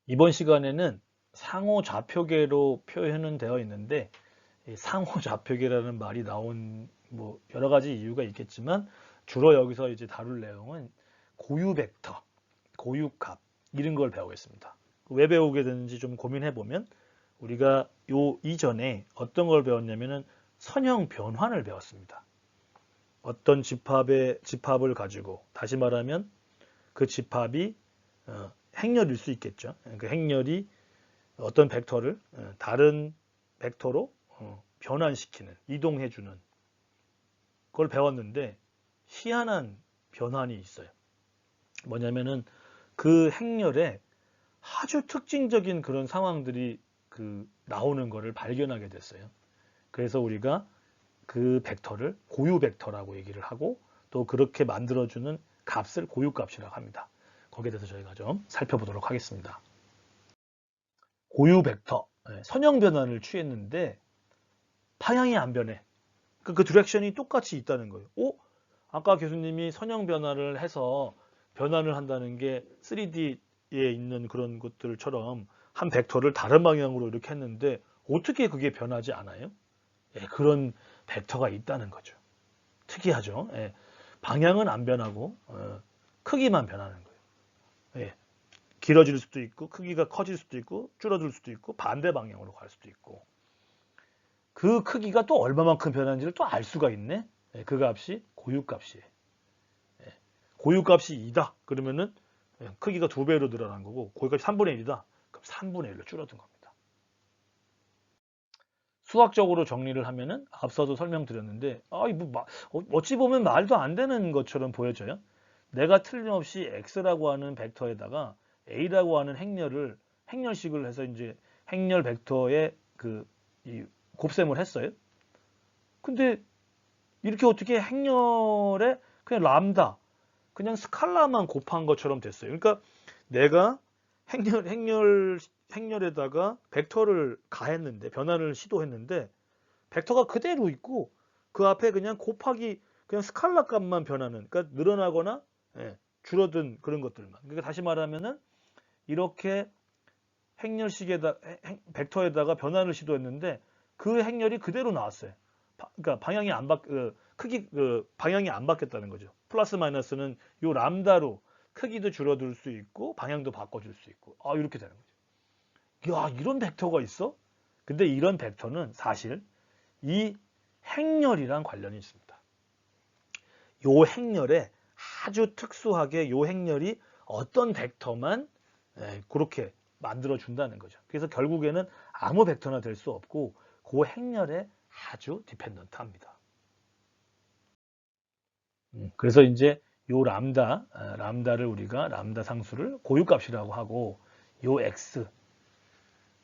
이번 시간에는 상호 좌표계로 표현은 되어 있는데 이 상호 좌표계라는 말이 나온 뭐 여러 가지 이유가 있겠지만 주로 여기서 이제 다룰 내용은 고유 벡터, 고유값 이런 걸 배우겠습니다. 왜 배우게 되는지 좀 고민해 보면 우리가 요 이전에 어떤 걸 배웠냐면은 선형 변환을 배웠습니다. 어떤 집합을 가지고 다시 말하면 그 집합이 행렬일 수 있겠죠. 그 행렬이 어떤 벡터를 다른 벡터로 변환시키는, 이동해주는 걸 배웠는데 희한한 변환이 있어요. 뭐냐면은 그 행렬에 아주 특징적인 그런 상황들이 나오는 거를 발견하게 됐어요. 그래서 우리가 그 벡터를 고유 벡터라고 얘기를 하고 또 그렇게 만들어주는 값을 고유값이라고 합니다. 거기에 대해서 저희가 좀 살펴보도록 하겠습니다. 고유 벡터, 선형 변환을 취했는데 방향이 안 변해. 그 디렉션이 똑같이 있다는 거예요. 아까 교수님이 선형 변화를 해서 변환을 한다는 게 3D에 있는 그런 것들처럼 한 벡터를 다른 방향으로 이렇게 했는데 어떻게 그게 변하지 않아요? 그런 벡터가 있다는 거죠. 특이하죠. 방향은 안 변하고 크기만 변하는 거예요. 길어질 수도 있고 크기가 커질 수도 있고 줄어들 수도 있고 반대 방향으로 갈 수도 있고 그 크기가 또 얼마만큼 변하는지를 또 알 수가 있네. 그 값이 고유값이에요. 고유값이 2다. 그러면은 크기가 2배로 늘어난 거고 고유값이 3분의 1이다. 그럼 3분의 1로 줄어든 겁니다. 수학적으로 정리를 하면은 앞서도 설명드렸는데 어찌 보면 말도 안 되는 것처럼 보여져요. 내가 틀림없이 x라고 하는 벡터에다가 a라고 하는 행렬식을 해서 이제 행렬 벡터에 이 곱셈을 했어요. 근데 이렇게 어떻게 행렬에 그냥 람다, 그냥 스칼라만 곱한 것처럼 됐어요. 그러니까 내가 행렬에다가 벡터를 가했는데, 변환을 시도했는데, 벡터가 그대로 있고, 그 앞에 그냥 곱하기, 그냥 스칼라 값만 변하는, 그러니까 늘어나거나, 줄어든 그런 것들만. 그러니까 다시 말하면은, 이렇게 벡터에다가 변환을 시도했는데, 그 행렬이 그대로 나왔어요. 그러니까 방향이 안 바뀌었다는 거죠. 플러스 마이너스는 요 람다로 크기도 줄어들 수 있고 방향도 바꿔줄 수 있고 이렇게 되는 거죠. 야, 이런 벡터가 있어? 근데 이런 벡터는 사실 이 행렬이랑 관련이 있습니다. 요 행렬에 아주 특수하게 요 행렬이 어떤 벡터만 그렇게 만들어 준다는 거죠. 그래서 결국에는 아무 벡터나 될 수 없고 그 행렬에 아주 디펜던트합니다. 그래서 이제 요 람다를 우리가 람다 상수를 고유값이라고 하고 요 x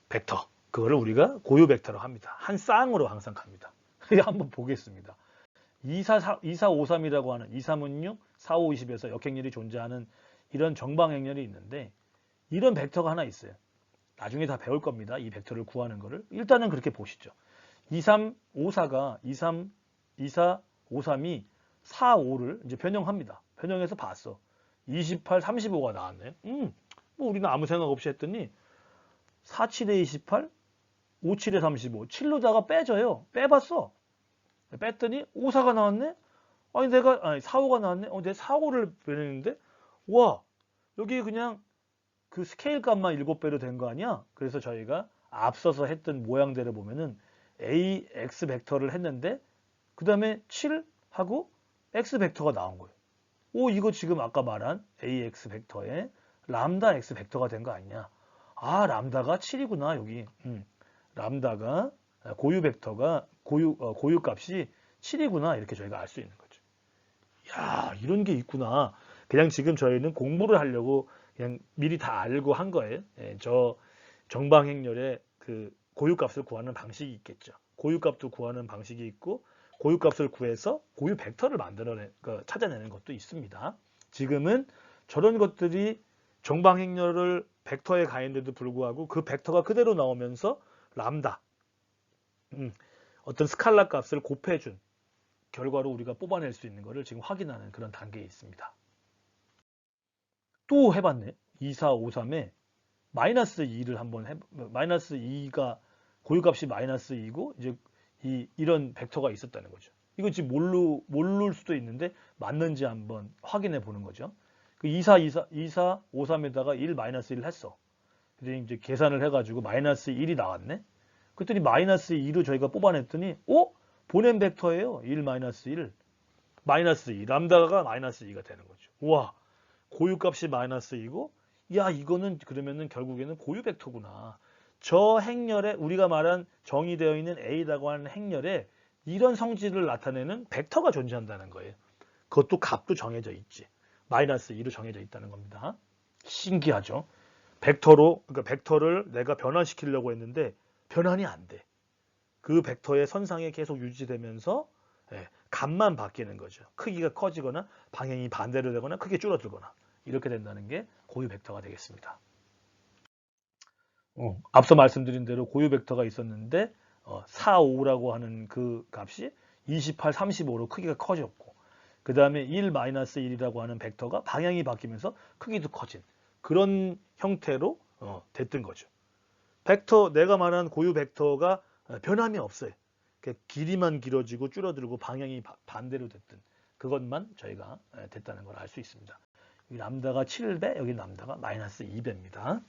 벡터 그거를 우리가 고유 벡터라고 합니다. 한 쌍으로 항상 갑니다. 한번 보겠습니다. 2453이라고 하는 2316, 4520에서 역행렬이 존재하는 이런 정방행렬이 있는데 이런 벡터가 하나 있어요. 나중에 다 배울 겁니다. 이 벡터를 구하는 거를. 일단은 그렇게 보시죠. 2354가 2453이 45를 이제 변형합니다. 변형해서 봤어. 28, 35가 나왔네. 뭐 우리는 아무 생각 없이 했더니 47에 28, 57에 35, 7로다가 빼져요. 빼봤어. 뺐더니 54가 나왔네. 아니 45가 나왔네. 내 45를 변했는데 와, 여기 그냥 그 스케일 값만 7배로 된 거 아니야? 그래서 저희가 앞서서 했던 모양대로 보면은 AX 벡터를 했는데 그 다음에 7하고 X 벡터가 나온 거예요. 이거 지금 아까 말한 AX 벡터에 람다 X 벡터가 된 거 아니냐? 람다가 7이구나, 여기. 람다가 고유 벡터가 고유 값이 7이구나. 이렇게 저희가 알 수 있는 거죠. 야, 이런 게 있구나. 그냥 지금 저희는 공부를 하려고 그냥 미리 다 알고 한 거예요. 저 정방행렬의 그 고유값을 구하는 방식이 있겠죠. 고유값도 구하는 방식이 있고 고유값을 구해서 고유 벡터를 찾아내는 것도 있습니다. 지금은 저런 것들이 정방행렬을 벡터에 가했는데도 불구하고 그 벡터가 그대로 나오면서 람다, 어떤 스칼라 값을 곱해준 결과로 우리가 뽑아낼 수 있는 것을 지금 확인하는 그런 단계에 있습니다. 또 해봤네. 2453에 마이너스 2를 한번 마이너스 2가 고유값이 마이너스 2고 이제 이런 벡터가 있었다는 거죠. 이거 지금 모를 수도 있는데 맞는지 한번 확인해 보는 거죠. 그 24, 53에다가 1 마이너스 1을 했어. 그래서 이제 계산을 해가지고 마이너스 1이 나왔네. 그랬더니 마이너스 2로 저희가 뽑아냈더니 보낸 벡터예요. 1 마이너스 1. 마이너스 2. 람다가 마이너스 2가 되는 거죠. 우와. 고유값이 마이너스 2고 야 이거는 그러면은 결국에는 고유 벡터구나. 저 행렬에 우리가 말한 정의되어 있는 A라고 하는 행렬에 이런 성질을 나타내는 벡터가 존재한다는 거예요. 그것도 값도 정해져 있지. 마이너스 2로 정해져 있다는 겁니다. 신기하죠? 그러니까 벡터를 내가 변환시키려고 했는데 변환이 안 돼. 그 벡터의 선상에 계속 유지되면서 값만 바뀌는 거죠. 크기가 커지거나 방향이 반대로 되거나 크게 줄어들거나 이렇게 된다는 게 고유 벡터가 되겠습니다. 앞서 말씀드린 대로 고유 벡터가 있었는데 4, 5라고 하는 그 값이 28, 35로 크기가 커졌고 그 다음에 1-1이라고 하는 벡터가 방향이 바뀌면서 크기도 커진 그런 형태로 됐던 거죠. 내가 말한 고유 벡터가 변함이 없어요. 길이만 길어지고 줄어들고 방향이 반대로 됐든 그것만 저희가 됐다는 걸 알 수 있습니다. 여기 람다가 7배, 여기 람다가 마이너스 2배입니다.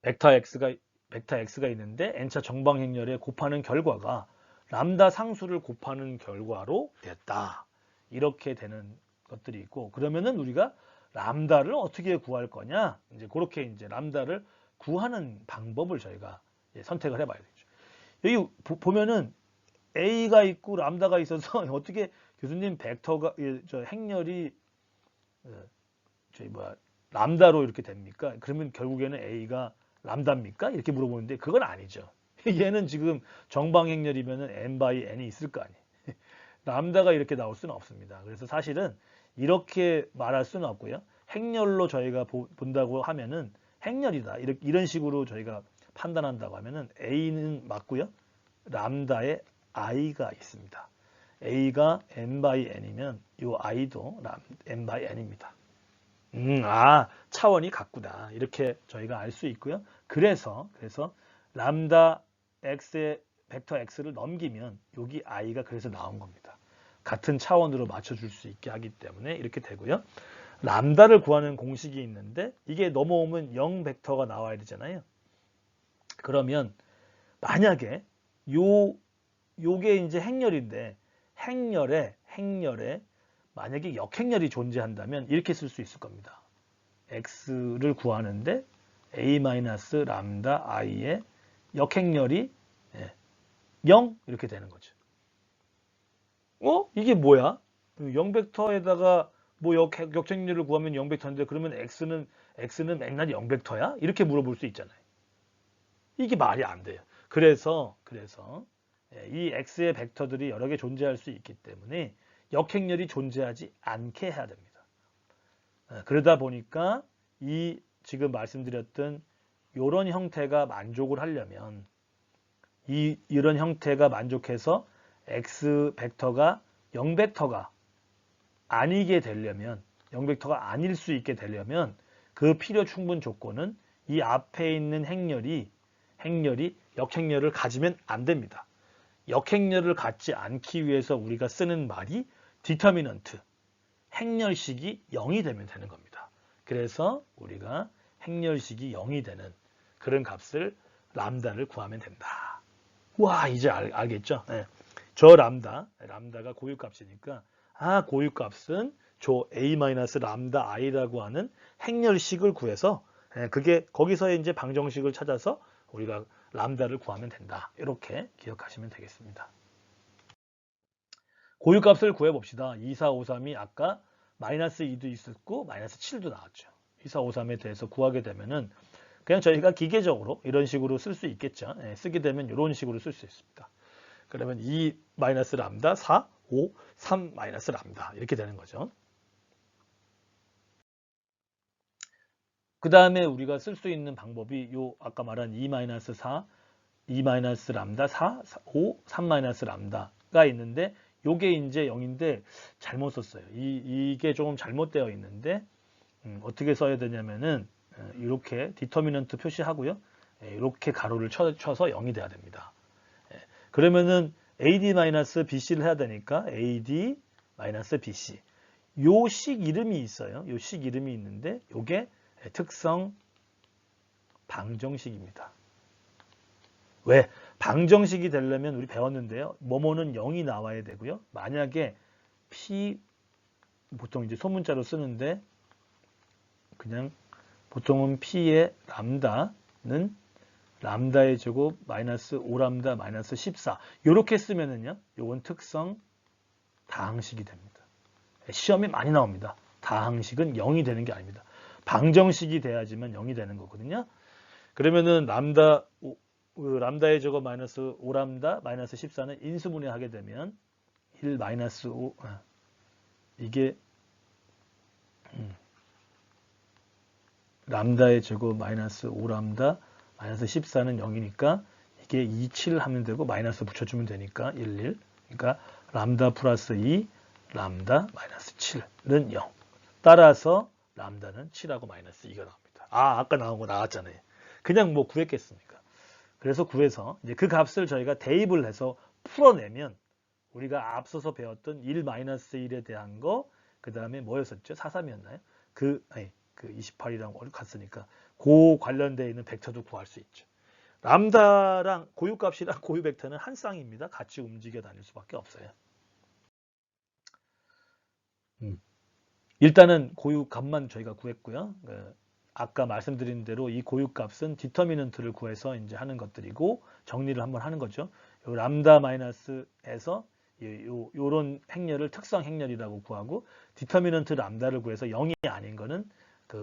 벡터 x가 있는데 n차 정방행렬에 곱하는 결과가 람다 상수를 곱하는 결과로 됐다. 이렇게 되는 것들이 있고 그러면은 우리가 람다를 어떻게 구할 거냐? 이제 그렇게 이제 람다를 구하는 방법을 저희가 선택을 해봐야 되죠. 여기 보면은 a가 있고 람다가 있어서 어떻게 교수님 벡터가 저 행렬이 람다로 이렇게 됩니까? 그러면 결국에는 a가 람다입니까? 이렇게 물어보는데 그건 아니죠. 얘는 지금 정방행렬이면은 n by n이 있을 거 아니에요. 람다가 이렇게 나올 수는 없습니다. 그래서 사실은 이렇게 말할 수는 없고요. 행렬로 저희가 본다고 하면은 행렬이다. 이런 식으로 저희가 판단한다고 하면은 a는 맞고요. 람다에 i가 있습니다. a가 n by n이면 이 i도 n by n입니다. 차원이 같구나. 이렇게 저희가 알 수 있고요. 그래서 람다 x의 벡터 x를 넘기면 여기 i가 그래서 나온 겁니다. 같은 차원으로 맞춰줄 수 있게 하기 때문에 이렇게 되고요. 람다를 구하는 공식이 있는데 이게 넘어오면 0 벡터가 나와야 되잖아요. 그러면 만약에 요게 이제 행렬인데 행렬에 만약에 역행렬이 존재한다면 이렇게 쓸 수 있을 겁니다. x를 구하는데 a-람다 i의 역행렬이 0 이렇게 되는 거죠. 이게 뭐야? 0벡터에다가 뭐 역행렬을 구하면 0벡터인데 그러면 x는 맨날 0벡터야? 이렇게 물어볼 수 있잖아요. 이게 말이 안 돼요. 그래서 이 x의 벡터들이 여러 개 존재할 수 있기 때문에 역행렬이 존재하지 않게 해야 됩니다. 그러다 보니까 이 지금 말씀드렸던 이런 형태가 만족을 하려면 이런 형태가 만족해서 x 벡터가 0벡터가 아니게 되려면 0벡터가 아닐 수 있게 되려면 그 필요 충분 조건은 이 앞에 있는 행렬이 역행렬을 가지면 안 됩니다. 역행렬을 갖지 않기 위해서 우리가 쓰는 말이 디터미넌트, 행렬식이 0이 되면 되는 겁니다. 그래서 우리가 행렬식이 0이 되는 그런 값을 람다를 구하면 된다. 와, 이제 알겠죠? 네. 저 람다가 고유값이니까 고유값은 저 a-람다 i라고 하는 행렬식을 구해서 그게 거기서 이제 방정식을 찾아서 우리가 람다를 구하면 된다. 이렇게 기억하시면 되겠습니다. 고유값을 구해봅시다. 2, 4, 5, 3이 아까 마이너스 2도 있었고 마이너스 7도 나왔죠. 2, 4, 5, 3에 대해서 구하게 되면은 그냥 저희가 기계적으로 이런 식으로 쓸 수 있겠죠. 쓰게 되면 이런 식으로 쓸 수 있습니다. 그러면 2 마이너스 람다, 4, 5, 3 마이너스 람다 이렇게 되는 거죠. 그 다음에 우리가 쓸 수 있는 방법이 아까 말한 2 마이너스 4, 2 마이너스 람다, 4, 5, 3 마이너스 람다가 있는데 요게 이제 0인데 잘못 썼어요. 이게 조금 잘못되어 있는데 어떻게 써야 되냐면은 이렇게 디터미넌트 표시하고요. 이렇게 가로를 쳐서 0이 돼야 됩니다. 그러면은 AD-BC를 해야 되니까 AD-BC. 요 식 이름이 있어요. 요 식 이름이 있는데 요게 특성 방정식입니다. 왜? 방정식이 되려면 우리 배웠는데요. 뭐뭐는 0이 나와야 되고요. 만약에 P 보통 이제 소문자로 쓰는데 그냥 보통은 P의 람다는 람다의 제곱 마이너스 5람다 마이너스 14 이렇게 쓰면은요. 요건 특성 다항식이 됩니다. 시험이 많이 나옵니다. 다항식은 0이 되는 게 아닙니다. 방정식이 돼야지만 0이 되는 거거든요. 그러면은 람다의 제곱 마이너스 5람다 마이너스 14는 인수분해 하게 되면 1 마이너스 5 이게 람다의 제곱 마이너스 5람다 마이너스 14는 0이니까 이게 2, 7 하면 되고 마이너스 붙여주면 되니까 1, 1 그러니까 람다 플러스 2 람다 마이너스 7은 0 따라서 람다는 7하고 마이너스 2가 나옵니다. 아까 나온 거 나왔잖아요. 그냥 뭐 구했겠습니까? 그래서 구해서 이제 그 값을 저희가 대입을 해서 풀어내면 우리가 앞서서 배웠던 1-1에 대한 거 그 다음에 뭐였었죠? 4,3이었나요? 그 28이랑 갔으니까 그 관련되어 있는 벡터도 구할 수 있죠. 람다랑 고유값이랑 고유 벡터는 한 쌍입니다. 같이 움직여 다닐 수밖에 없어요. 일단은 고유값만 저희가 구했고요. 아까 말씀드린 대로 이 고유값은 디터미넌트를 구해서 이제 하는 것들이고 정리를 한번 하는 거죠. 요 람다 마이너스에서 요런 행렬을 특성 행렬이라고 구하고 디터미넌트 람다를 구해서 0이 아닌 거는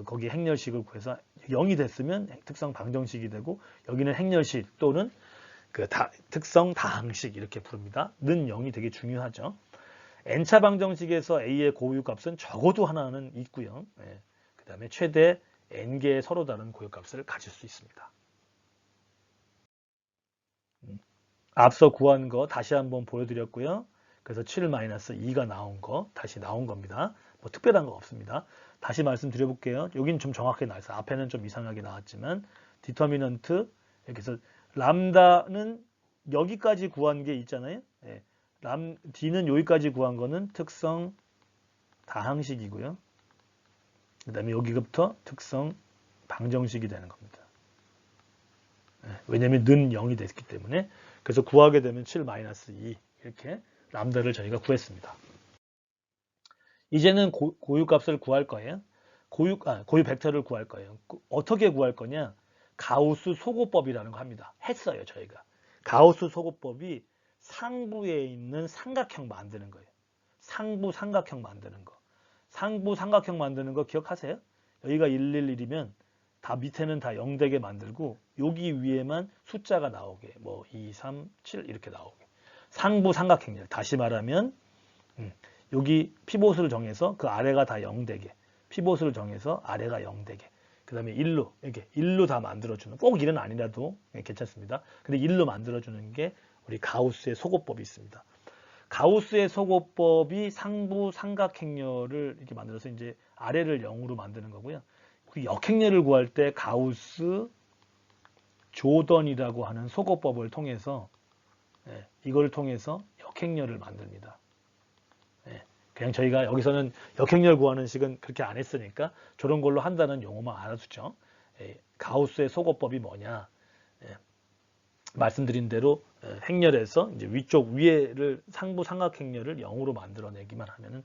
거기 행렬식을 구해서 0이 됐으면 특성 방정식이 되고 여기는 행렬식 또는 특성 다항식 이렇게 부릅니다. 는 0이 되게 중요하죠. n차 방정식에서 a의 고유값은 적어도 하나는 있고요. 그 다음에 최대 n개의 서로 다른 고유값을 가질 수 있습니다. 앞서 구한 거 다시 한번 보여드렸고요. 그래서 7-2가 나온 거 다시 나온 겁니다. 뭐 특별한 거 없습니다. 다시 말씀드려 볼게요. 여기는 좀 정확하게 나왔어요. 앞에는 좀 이상하게 나왔지만 디터미넌트 이렇게 해서 람다는 여기까지 구한 게 있잖아요. D는 여기까지 구한 거는 특성 다항식이고요. 그 다음에 여기부터 특성 방정식이 되는 겁니다. 왜냐하면 는 0이 됐기 때문에 그래서 구하게 되면 7-2 이렇게 람다를 저희가 구했습니다. 이제는 고유값을 구할 거예요. 고유 벡터를 구할 거예요. 어떻게 구할 거냐? 가우스 소고법이라는 거 합니다. 했어요, 저희가. 가우스 소고법이 상부에 있는 삼각형 만드는 거예요. 상부 삼각형 만드는 거. 상부 삼각형 만드는 거 기억하세요? 여기가 111이면 다 밑에는 다 0 되게 만들고 여기 위에만 숫자가 나오게 뭐 2, 3, 7 이렇게 나오게. 상부 삼각형이에요. 다시 말하면 여기 피봇을 정해서 그 아래가 다 0 되게. 피봇을 정해서 아래가 0 되게. 그 다음에 1로 이렇게 1로 다 만들어주는 꼭 1은 아니라도 괜찮습니다. 근데 1로 만들어주는 게 우리 가우스의 소고법이 있습니다. 가우스의 소고법이 상부 삼각행렬을 이렇게 만들어서 이제 아래를 0으로 만드는 거고요. 그 역행렬을 구할 때 가우스 조던이라고 하는 소고법을 통해서 이걸 통해서 역행렬을 만듭니다. 그냥 저희가 여기서는 역행렬 구하는 식은 그렇게 안 했으니까 저런 걸로 한다는 용어만 알아두죠. 가우스의 소고법이 뭐냐? 말씀드린 대로 행렬에서 이제 위쪽 위에를 상부 삼각행렬을 0으로 만들어내기만 하면은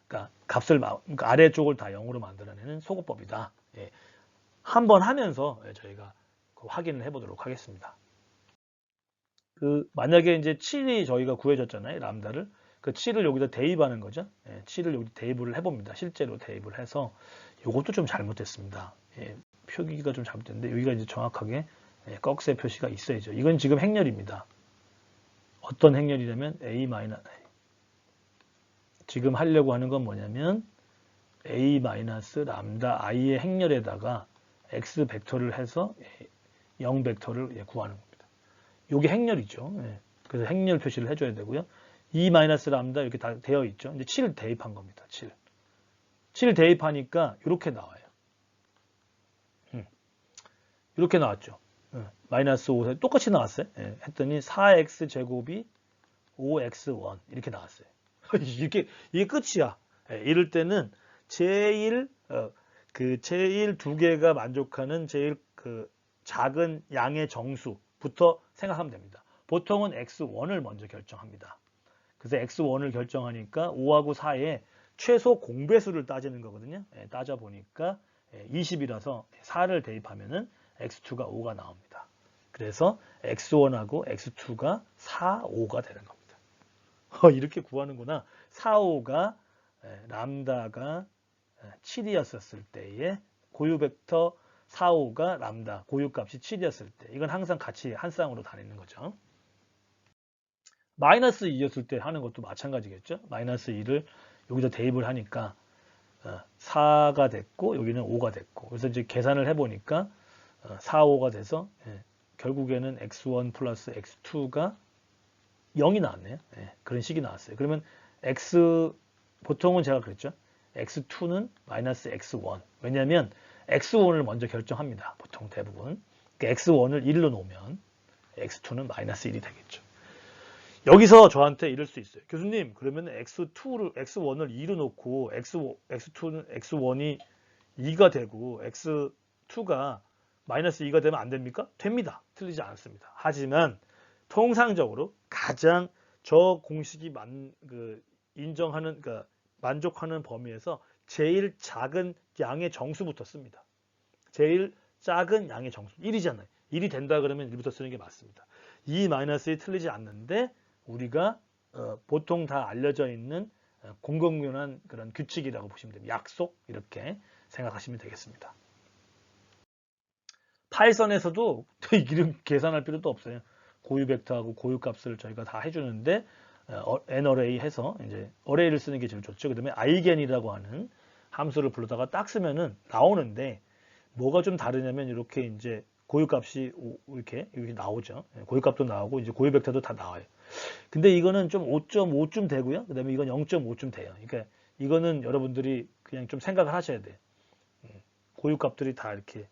그러니까 그러니까 아래쪽을 다 0으로 만들어내는 소고법이다. 한번 하면서 저희가 확인을 해보도록 하겠습니다. 만약에 이제 7이 저희가 구해졌잖아요, 람다를. 그 7을 여기다 대입하는 거죠. 7을 여기 대입을 해봅니다. 실제로 대입을 해서 이것도 좀 잘못됐습니다. 표기가 좀 잘못됐는데 여기가 이제 정확하게 꺽쇠 표시가 있어야죠. 이건 지금 행렬입니다. 어떤 행렬이냐면 A-, 지금 하려고 하는 건 뭐냐면 A- 람다 i의 행렬에다가 x 벡터를 해서 0 벡터를 구하는 겁니다. 이게 행렬이죠. 그래서 행렬 표시를 해줘야 되고요. 2 람다 이렇게 다 되어 있죠. 이제 7 대입한 겁니다. 7 대입하니까 이렇게 나와요. 이렇게 나왔죠. 마이너스 5 똑같이 나왔어요. 했더니 4x 제곱이 5x1 이렇게 나왔어요. 이게 끝이야. 이럴 때는 제일 제일 두 개가 만족하는 제일 작은 양의 정수부터 생각하면 됩니다. 보통은 x1을 먼저 결정합니다. 그래서 x1을 결정하니까 5하고 4의 최소 공배수를 따지는 거거든요. 따져보니까 20이라서 4를 대입하면은 x2가 5가 나옵니다. 그래서 x1하고 x2가 4, 5가 되는 겁니다. 이렇게 구하는구나. 4, 5가 람다가 7이었을 때에 고유 벡터 4, 5가 람다, 고유값이 7이었을 때 이건 항상 같이 한 쌍으로 다니는 거죠. 마이너스 2였을 때 하는 것도 마찬가지겠죠. 마이너스 2를 여기다 대입을 하니까 4가 됐고 여기는 5가 됐고 그래서 이제 계산을 해보니까 4, 5가 돼서 결국에는 x1 플러스 x2가 0이 나왔네요. 그런 식이 나왔어요. 그러면 보통은 제가 그랬죠. x2는 마이너스 x1. 왜냐하면 x1을 먼저 결정합니다. 보통 대부분. 그러니까 x1을 1로 놓으면 x2는 마이너스 1이 되겠죠. 여기서 저한테 이럴 수 있어요. 교수님, 그러면 x1을 2로 놓고 x1이 2가 되고 x2가 마이너스 2가 되면 안 됩니까? 됩니다. 틀리지 않습니다. 하지만 통상적으로 가장 저 공식이 인정하는, 그러니까 만족하는 범위에서 제일 작은 양의 정수부터 씁니다. 제일 작은 양의 정수. 1이잖아요. 1이 된다 그러면 1부터 쓰는 게 맞습니다. 2-1이 틀리지 않는데 우리가 보통 다 알려져 있는 공공연한 그런 규칙이라고 보시면 됩니다. 약속 이렇게 생각하시면 되겠습니다. 파이썬에서도 이름 계산할 필요도 없어요. 고유 벡터하고 고유 값을 저희가 다 해주는데 narray 해서 이제 array를 쓰는 게 제일 좋죠. 그다음에 eigen이라고 하는 함수를 불러다가 딱 쓰면은 나오는데 뭐가 좀 다르냐면 이렇게 이제 고유 값이 이렇게 나오죠. 고유 값도 나오고 이제 고유 벡터도 다 나와요. 근데 이거는 좀 5.5쯤 되고요. 그다음에 이건 0.5쯤 돼요. 그러니까 이거는 여러분들이 그냥 좀 생각을 하셔야 돼. 고유 값들이 다 이렇게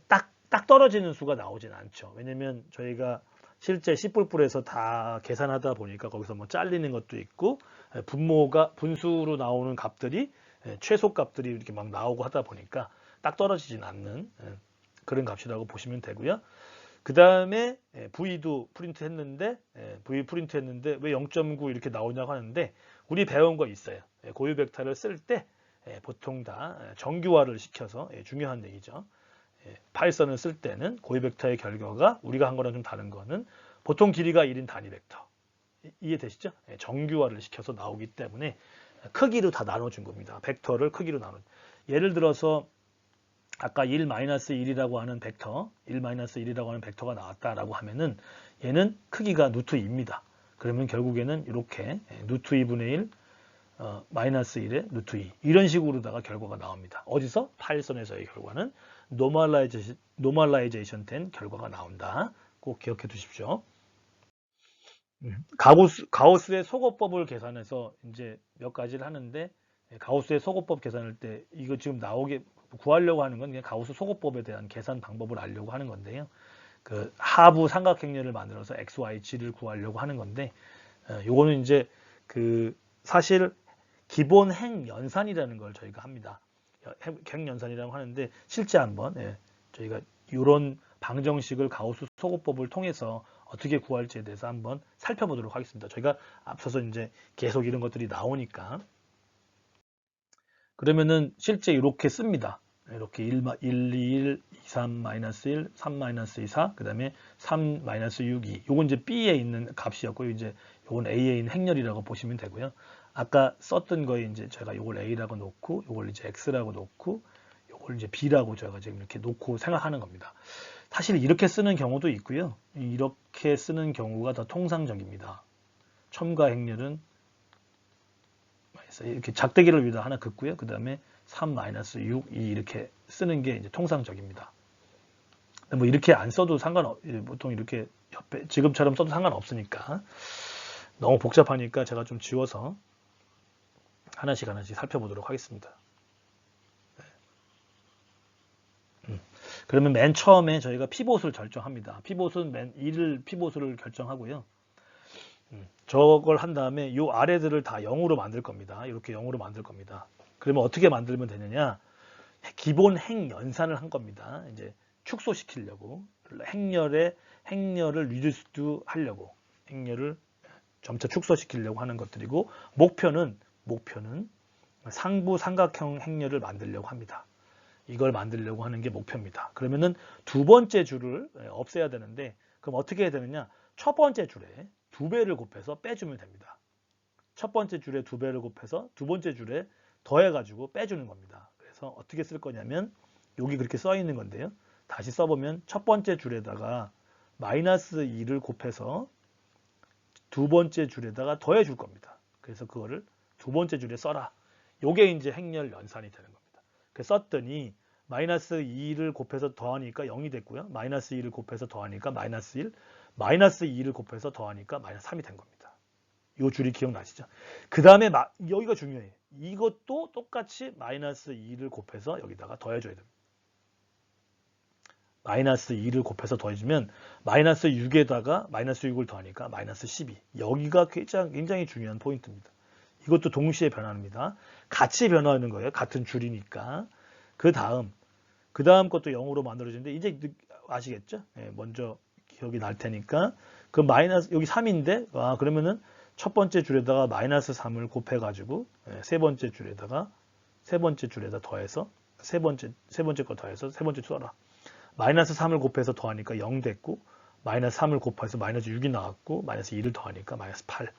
딱 떨어지는 수가 나오진 않죠. 왜냐면 저희가 실제 C++에서 다 계산하다 보니까 거기서 뭐 잘리는 것도 있고 분수로 나오는 값들이 최소 값들이 이렇게 막 나오고 하다 보니까 딱 떨어지진 않는 그런 값이라고 보시면 되고요. 그 다음에 V도 프린트 했는데 V 프린트 했는데 왜 0.9 이렇게 나오냐고 하는데 우리 배운 거 있어요. 고유 벡터를 쓸 때 보통 다 정규화를 시켜서 중요한 얘기죠. 파이썬을 쓸 때는 고유 벡터의 결과가 우리가 한 거랑 좀 다른 거는 보통 길이가 1인 단위 벡터. 이해되시죠? 정규화를 시켜서 나오기 때문에 크기로 다 나눠준 겁니다. 벡터를 크기로 나눠. 예를 들어서 아까 1-1이라고 하는 벡터, 1-1이라고 하는 벡터가 나왔다라고 하면은 얘는 크기가 루트 2입니다. 그러면 결국에는 이렇게 루트 2분의 1 마이너스 1에 루트 2 이런 식으로다가 결과가 나옵니다. 어디서? 파이썬에서의 결과는 노멀라이제이션 된 결과가 나온다. 꼭 기억해 두십시오. 가우스의 속어법을 계산해서 이제 몇 가지를 하는데 가우스의 속어법 계산할 때 이거 지금 구하려고 하는 건 그냥 가우스 속어법에 대한 계산 방법을 알려고 하는 건데요. 그 하부 삼각형렬을 만들어서 x, y, g를 구하려고 하는 건데 요거는 이제 사실 기본 행 연산이라는 걸 저희가 합니다. 행 연산이라고 하는데 실제 한번 저희가 이런 방정식을 가우스 속어법을 통해서 어떻게 구할지에 대해서 한번 살펴보도록 하겠습니다. 저희가 앞서서 이제 계속 이런 것들이 나오니까 그러면은 실제 이렇게 씁니다. 이렇게 1, 2, 1, 2, 3, 마이너스 1, 3, 마이너스 2, 4, 그 다음에 3, 마이너스 6, 2. 요건 이제 B에 있는 값이었고, 이제 요건 A에 있는 행렬이라고 보시면 되고요. 아까 썼던 거에 이제 제가 요걸 A라고 놓고, 요걸 이제 X라고 놓고, 요걸 이제 B라고 제가 지금 이렇게 놓고 생각하는 겁니다. 사실 이렇게 쓰는 경우도 있고요. 이렇게 쓰는 경우가 더 통상적입니다. 첨가 행렬은 이렇게 작대기를 위에다 하나 긋고요. 그 다음에 3-6, 2 이렇게 쓰는 게 이제 통상적입니다. 뭐 이렇게 안 써도 보통 이렇게 옆에 지금처럼 써도 상관없으니까 너무 복잡하니까 제가 좀 지워서 하나씩 살펴보도록 하겠습니다. 그러면 맨 처음에 저희가 피봇을 결정합니다. 피봇은 맨 1을 피봇을 결정하고요. 저걸 한 다음에 이 아래들을 다 0으로 만들 겁니다. 이렇게 0으로 만들 겁니다. 그러면 어떻게 만들면 되느냐? 기본 행 연산을 한 겁니다. 이제 축소시키려고 행렬을 리듀스드 하려고 행렬을 점차 축소시키려고 하는 것들이고 목표는 상부 삼각형 행렬을 만들려고 합니다. 이걸 만들려고 하는 게 목표입니다. 그러면은 두 번째 줄을 없애야 되는데 그럼 어떻게 해야 되느냐? 첫 번째 줄에 2배를 곱해서 빼주면 됩니다. 첫 번째 줄에 2배를 곱해서 두 번째 줄에 더해가지고 빼주는 겁니다. 그래서 어떻게 쓸 거냐면 여기 그렇게 써 있는 건데요. 다시 써보면 첫 번째 줄에다가 마이너스 2를 곱해서 두 번째 줄에다가 더해 줄 겁니다. 그래서 그거를 두 번째 줄에 써라. 요게 이제 행렬 연산이 되는 겁니다. 그래서 썼더니 마이너스 2를 곱해서 더하니까 0이 됐고요. 마이너스 2를 곱해서 더하니까 마이너스 1, 마이너스 2를 곱해서 더하니까 마이너스 3이 된 겁니다. 요 줄이 기억나시죠? 그 다음에 여기가 중요해요. 이것도 똑같이 마이너스 2를 곱해서 여기다가 더해줘야 됩니다. 마이너스 2를 곱해서 더해주면 마이너스 6에다가 마이너스 6을 더하니까 마이너스 12. 여기가 굉장히 중요한 포인트입니다. 이것도 동시에 변합니다. 같이 변화하는 거예요. 같은 줄이니까. 그 다음 것도 0으로 만들어지는데 이제 아시겠죠? 네, 먼저 기억이 날 테니까 그 마이너스 여기 3인데 그러면은 첫 번째 줄에다가 마이너스 3을 곱해가지고 세 번째 줄에다 더해서 세 번째 거 더해서 세 번째 써라. 마이너스 3을 곱해서 더하니까 0 됐고 마이너스 3을 곱해서 마이너스 6이 나왔고 마이너스 2를 더하니까 마이너스 8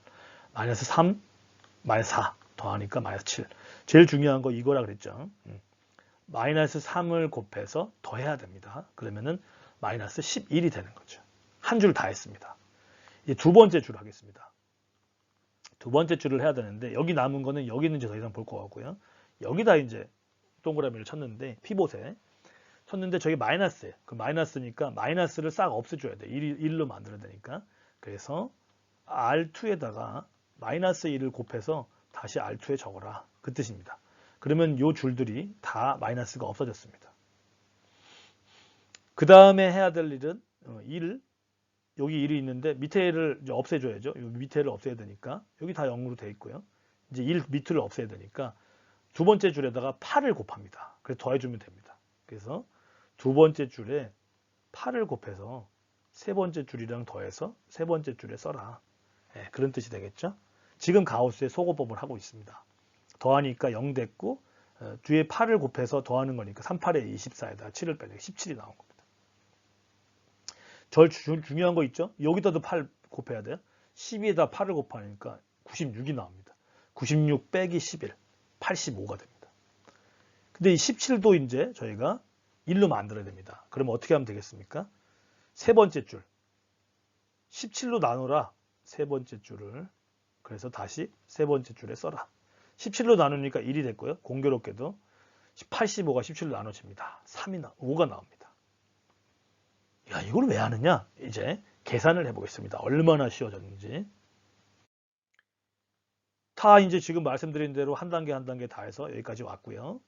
마이너스 3 마이너스 4 더하니까 마이너스 7 제일 중요한 거 이거라 그랬죠. 마이너스 3을 곱해서 더해야 됩니다. 그러면은 마이너스 11이 되는 거죠. 한 줄 다 했습니다. 이제 두 번째 줄 하겠습니다. 두 번째 줄을 해야 되는데 여기 남은 거는 여기는 이제 더 이상 볼 거 같고요. 여기다 이제 동그라미를 쳤는데 피봇에 쳤는데 저기 마이너스예요. 그 마이너스니까 마이너스를 싹 없애줘야 돼. 1로 만들어야 되니까. 그래서 R2에다가 마이너스 1을 곱해서 다시 R2에 적어라. 그 뜻입니다. 그러면 요 줄들이 다 마이너스가 없어졌습니다. 그 다음에 해야 될 일은 1, 여기 1이 있는데 밑에를 이제 없애줘야죠. 밑에를 없애야 되니까 여기 다 0으로 돼 있고요. 이제 1 밑을 없애야 되니까 두 번째 줄에다가 8을 곱합니다. 그래서 더해주면 됩니다. 그래서 두 번째 줄에 8을 곱해서 세 번째 줄이랑 더해서 세 번째 줄에 써라. 네, 그런 뜻이 되겠죠. 지금 가우스의 소거법을 하고 있습니다. 더하니까 0 됐고 뒤에 8을 곱해서 더하는 거니까 3, 8에 24에다 7을 빼니까 17이 나온 겁니다. 제일 중요한 거 있죠? 여기다도 8 곱해야 돼요. 12에다 8을 곱하니까 96이 나옵니다. 96 빼기 11, 85가 됩니다. 근데 이 17도 이제 저희가 1로 만들어야 됩니다. 그러면 어떻게 하면 되겠습니까? 세 번째 줄, 17로 나누라. 세 번째 줄을. 그래서 다시 세 번째 줄에 써라. 17로 나누니까 1이 됐고요. 공교롭게도 85가 17로 나눠집니다. 5가 나옵니다. 야, 이걸 왜 하느냐? 이제 계산을 해보겠습니다. 얼마나 쉬워졌는지. 다 이제 지금 말씀드린 대로 한 단계 한 단계 다 해서 여기까지 왔고요.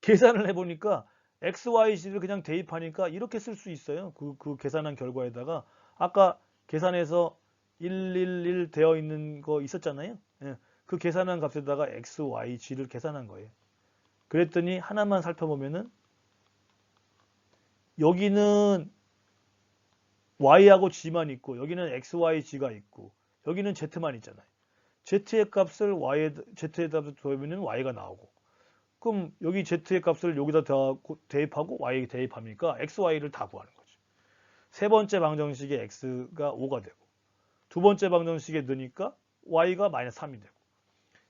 계산을 해보니까 x, y, z를 그냥 대입하니까 이렇게 쓸 수 있어요. 그 계산한 결과에다가 아까 계산해서 111 되어 있는 거 있었잖아요. 예, 그 계산한 값에다가 x, y, g를 계산한 거예요. 그랬더니 하나만 살펴보면은 여기는 y하고 g만 있고 여기는 x, y, g가 있고 여기는 z만 있잖아요. z의 값을 z의 값을 더하면 y가 나오고 그럼 여기 z의 값을 여기다 대입하고 y 대입하니까 x, y를 다 구하는 거죠. 세 번째 방정식에 x가 5가 되고 두 번째 방정식에 넣으니까 y가 마이너스 3이 되고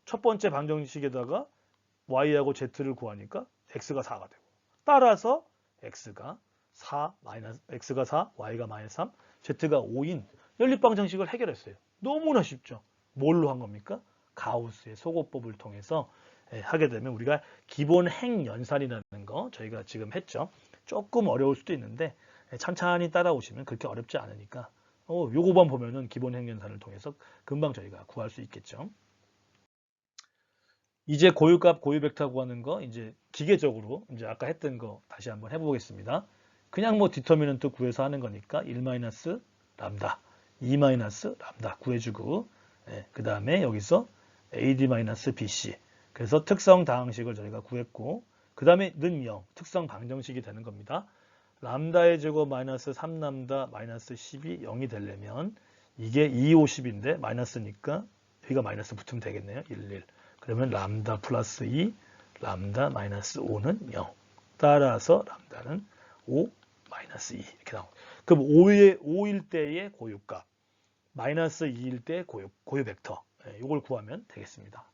첫 번째 방정식에다가 y하고 z를 구하니까 x가 4가 되고 따라서 x가 4, y가 마이너스 3, z가 5인 연립방정식을 해결했어요. 너무나 쉽죠. 뭘로 한 겁니까? 가우스의 소거법을 통해서 하게 되면 우리가 기본 행연산이라는 거 저희가 지금 했죠. 조금 어려울 수도 있는데 천천히 따라오시면 그렇게 어렵지 않으니까 요거만 보면은 기본 행연산을 통해서 금방 저희가 구할 수 있겠죠. 이제 고유값, 고유 벡터 구하는 거 이제 기계적으로 이제 아까 했던 거 다시 한번 해보겠습니다. 그냥 뭐 디터미넌트 구해서 하는 거니까 1 마이너스 람다, 2 마이너스 람다 구해주고, 그 다음에 여기서 AD 마이너스 BC. 그래서 특성 다항식을 저희가 구했고, 그 다음에 는 0, 특성 방정식이 되는 겁니다. 람다의 제곱 마이너스 3람다 마이너스 10이 0이 되려면 이게 2, 50인데 마이너스니까 여기가 마이너스 붙으면 되겠네요. 1, 1. 그러면 람다 플러스 2, 람다 마이너스 5는 0. 따라서 람다는 5, 마이너스 2 이렇게 나옵니다. 그럼 5일 때의 고유값, 마이너스 2일 때 고유 벡터, 이걸 구하면 되겠습니다.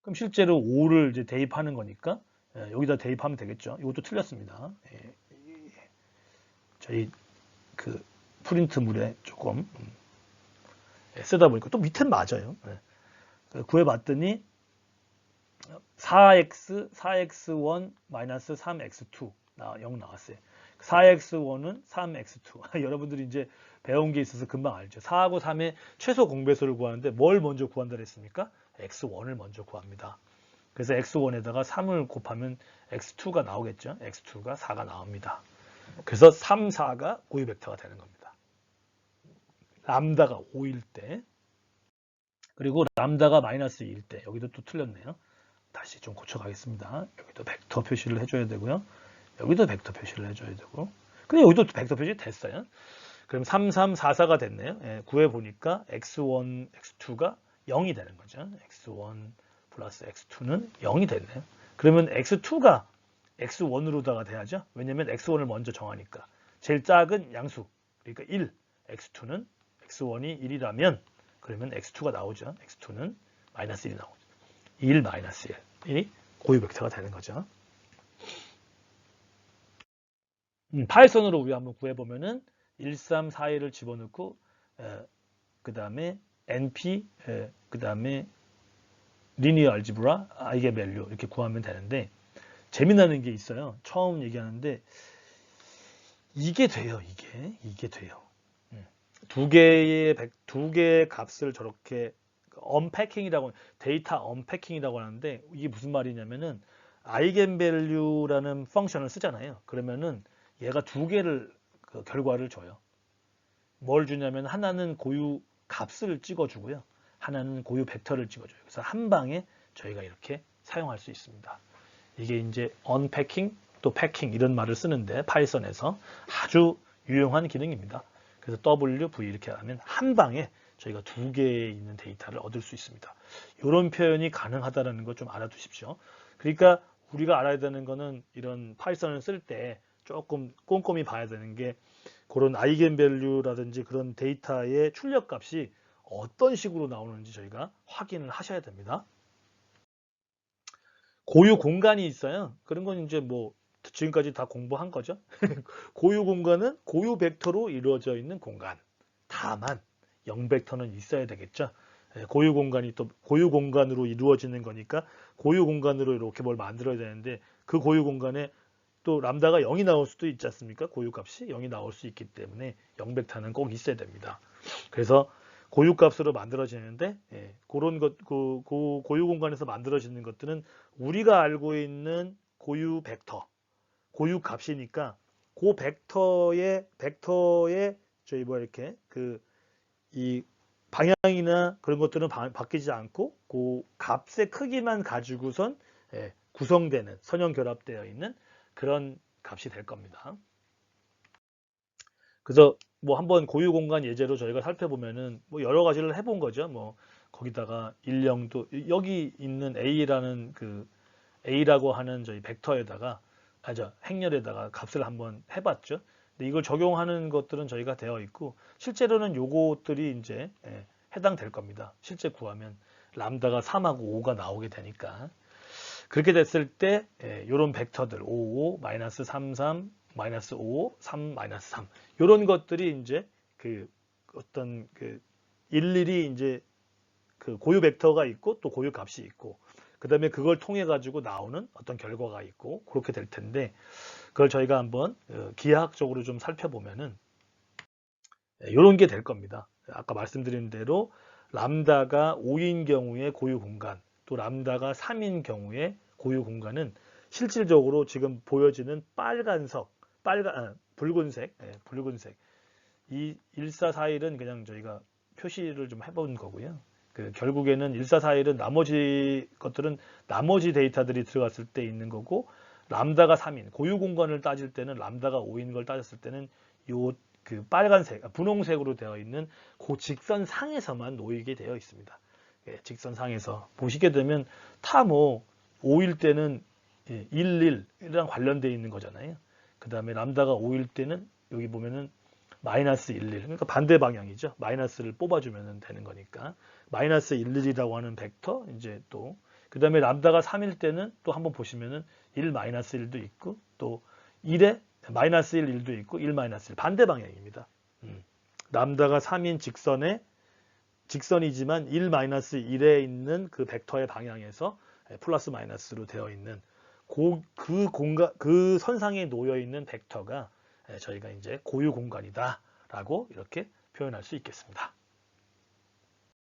그럼 실제로 5를 이제 대입하는 거니까 여기다 대입하면 되겠죠. 이것도 틀렸습니다. 저희 그 프린트물에 조금 쓰다 보니까 또 밑엔 맞아요. 구해봤더니 4x1 마이너스 3x2 0 나왔어요. 4x1은 3x2. 여러분들이 이제 배운 게 있어서 금방 알죠. 4하고 3의 최소 공배수를 구하는데 뭘 먼저 구한다 그랬습니까? x1을 먼저 구합니다. 그래서 x1에다가 3을 곱하면 x2가 나오겠죠. x2가 4가 나옵니다. 그래서 3, 4가 고유 벡터가 되는 겁니다. 람다가 5일 때, 그리고 람다가 마이너스 2일 때, 여기도 또 틀렸네요. 다시 좀 고쳐가겠습니다. 여기도 벡터 표시를 해줘야 되고요. 여기도 벡터 표시를 해줘야 되고. 근데 여기도 벡터 표시 됐어요. 그럼 3, 3, 4, 4가 됐네요. 구해보니까 x1, x2가 0이 되는 거죠. x1 플러스 x2는 0이 됐네요. 그러면 x2가 x1으로다가 돼야죠. 왜냐면 x1을 먼저 정하니까. 제일 작은 양수, 그러니까 1, x2는 x1이 1이라면 그러면 x2가 나오죠. x2는 마이너스 1이 나오죠. 1 마이너스 1이 고유 벡터가 되는 거죠. 파이썬으로 우리 한번 구해보면은 1, 3, 4, 1을 집어넣고 그 다음에 NP, 그 다음에 리니어 알지브라, 아이겐밸류 이렇게 구하면 되는데 재미나는 게 있어요. 처음 얘기하는데 이게 돼요. 이게 돼요. 두 개의 값을 저렇게 언패킹이라고, 데이터 언패킹이라고 하는데 이게 무슨 말이냐면은 아이겐밸류라는 펑션을 쓰잖아요. 그러면은 얘가 두 개를 결과를 줘요. 뭘 주냐면 하나는 고유 값을 찍어주고요. 하나는 고유 벡터를 찍어줘요. 그래서 한 방에 저희가 이렇게 사용할 수 있습니다. 이게 이제 언패킹 또 패킹 이런 말을 쓰는데 파이썬에서 아주 유용한 기능입니다. 그래서 W, V 이렇게 하면 한 방에 저희가 두 개에 있는 데이터를 얻을 수 있습니다. 이런 표현이 가능하다는 거 좀 알아두십시오. 그러니까 우리가 알아야 되는 거는 이런 파이썬을 쓸 때 조금 꼼꼼히 봐야 되는 게 그런 아이겐밸류라든지 그런 데이터의 출력값이 어떤 식으로 나오는지 저희가 확인을 하셔야 됩니다. 고유 공간이 있어요. 그런 건 이제 뭐 지금까지 다 공부한 거죠. 고유 공간은 고유 벡터로 이루어져 있는 공간. 다만 0벡터는 있어야 되겠죠. 고유 공간이 또 고유 공간으로 이루어지는 거니까 고유 공간으로 이렇게 뭘 만들어야 되는데 그 고유 공간에 또 람다가 0이 나올 수도 있지 않습니까? 고유 값이 0이 나올 수 있기 때문에 0벡터는 꼭 있어야 됩니다. 그래서 고유 값으로 만들어지는데 그런 것, 고유 공간에서 만들어지는 것들은 우리가 알고 있는 고유 벡터, 고유 값이니까 그 벡터의 저희 뭐 이렇게 이 방향이나 그런 것들은 바뀌지 않고 그 값의 크기만 가지고선 구성되는 선형 결합되어 있는 그런 값이 될 겁니다. 그래서 뭐 한번 고유 공간 예제로 저희가 살펴보면은 뭐 여러 가지를 해본 거죠. 뭐 거기다가 일령도 여기 있는 A라는 A라고 하는 저희 벡터에다가 행렬에다가 값을 한번 해봤죠. 근데 이걸 적용하는 것들은 저희가 되어 있고 실제로는 요것들이 이제 해당될 겁니다. 실제 구하면 람다가 3하고 5가 나오게 되니까 그렇게 됐을 때 이런 벡터들 5, 5, 마이너스 3, 3, 마이너스 5, 3, 마이너스 3 이런 것들이 이제 어떤 일일이 이제 고유 벡터가 있고 또 고유 값이 있고 그 다음에 그걸 통해 가지고 나오는 어떤 결과가 있고 그렇게 될 텐데 그걸 저희가 한번 기하학적으로 좀 살펴보면은 이런 게 될 겁니다. 아까 말씀드린 대로 람다가 5인 경우에 고유 공간 또 람다가 3인 경우에 고유 공간은 실질적으로 지금 보여지는 붉은색, 붉은색. 이 1441은 그냥 저희가 표시를 좀 해본 거고요. 결국에는 1441은 나머지 것들은 나머지 데이터들이 들어갔을 때 있는 거고, 람다가 3인, 고유 공간을 따질 때는 람다가 5인 걸 따졌을 때는 요 분홍색으로 되어 있는 그 직선상에서만 놓이게 되어 있습니다. 직선상에서 보시게 되면 다 5일 때는 11이랑 관련되어 있는 거잖아요. 그 다음에 람다가 5일 때는 여기 보면은 마이너스 11, 그러니까 반대 방향이죠. 마이너스를 뽑아주면 되는 거니까. 마이너스 11이라고 하는 벡터, 이제 또, 그 다음에 람다가 3일 때는 또 한번 보시면은 1 마이너스 1도 있고, 또 1에 마이너스 1, 1도 있고, 1 마이너스 1, 반대 방향입니다. 람다가 3인 직선이지만 1 마이너스 1에 있는 그 벡터의 방향에서 플러스 마이너스로 되어 있는 그 선상에 놓여 있는 벡터가 저희가 이제 고유 공간이다라고 이렇게 표현할 수 있겠습니다.